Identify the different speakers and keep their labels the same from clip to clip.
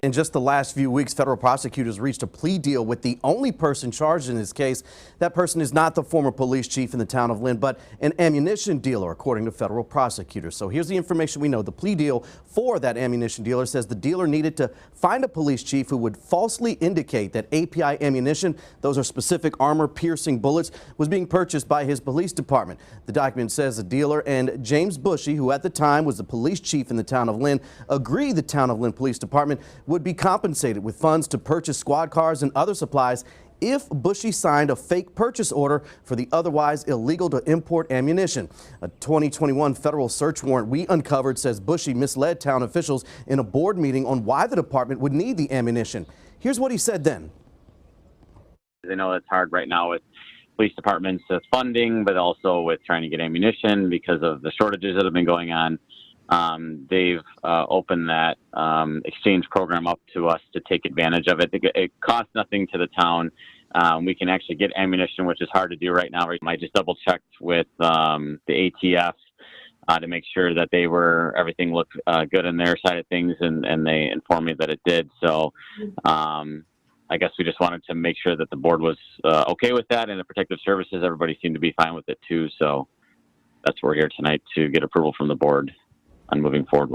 Speaker 1: In just the last few weeks, federal prosecutors reached a plea deal with the only person charged in this case. That person is not the former police chief in the town of Lynn, but an ammunition dealer, according to federal prosecutors. So here's the information we know. The plea deal for that ammunition dealer says the dealer needed to find a police chief who would falsely indicate that API ammunition, those are specific armor-piercing bullets, was being purchased by his police department. The document says the dealer and James Bushy, who at the time was the police chief in the town of Lynn, agreed the town of Lynn Police Department would be compensated with funds to purchase squad cars and other supplies if Bushy signed a fake purchase order for the otherwise illegal to import ammunition. A 2021 federal search warrant we uncovered says Bushy misled town officials in a board meeting on why the department would need the ammunition. Here's what he said then.
Speaker 2: I know it's hard right now with police departments with funding, but also with trying to get ammunition because of the shortages that have been going on. They've opened that exchange program up to us to take advantage of it. It costs nothing to the town. We can actually get ammunition, which is hard to do right now. I just double checked with the ATF to make sure that everything looked good on their side of things, and they informed me that it did. So I guess we just wanted to make sure that the board was okay with that, and the protective services, everybody seemed to be fine with it too. So that's why we're here tonight, to get approval from the board on moving forward.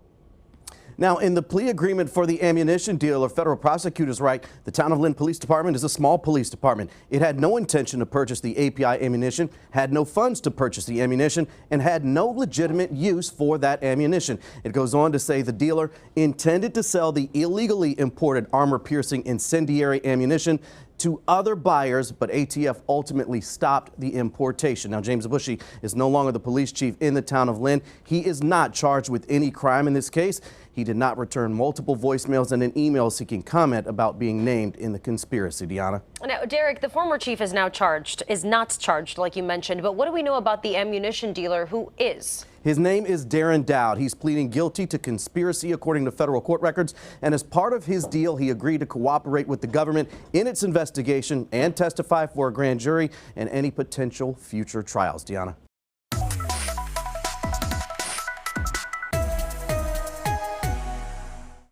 Speaker 1: Now, in the plea agreement for the ammunition dealer, federal prosecutors write the town of Lynn Police Department is a small police department. It had no intention to purchase the API ammunition, had no funds to purchase the ammunition, and had no legitimate use for that ammunition. It goes on to say the dealer intended to sell the illegally imported armor-piercing incendiary ammunition to other buyers, but ATF ultimately stopped the importation. Now, James Bushy is no longer the police chief in the town of Lynn. He is not charged with any crime in this case. He did not return multiple voicemails and an email seeking comment about being named in the conspiracy. Deanna.
Speaker 3: Now, Derek, the former chief is not charged, like you mentioned, but what do we know about the ammunition dealer who is?
Speaker 1: His name is Darren Dowd. He's pleading guilty to conspiracy according to federal court records. And as part of his deal, he agreed to cooperate with the government in its investigation and testify for a grand jury and any potential future trials. Deanna.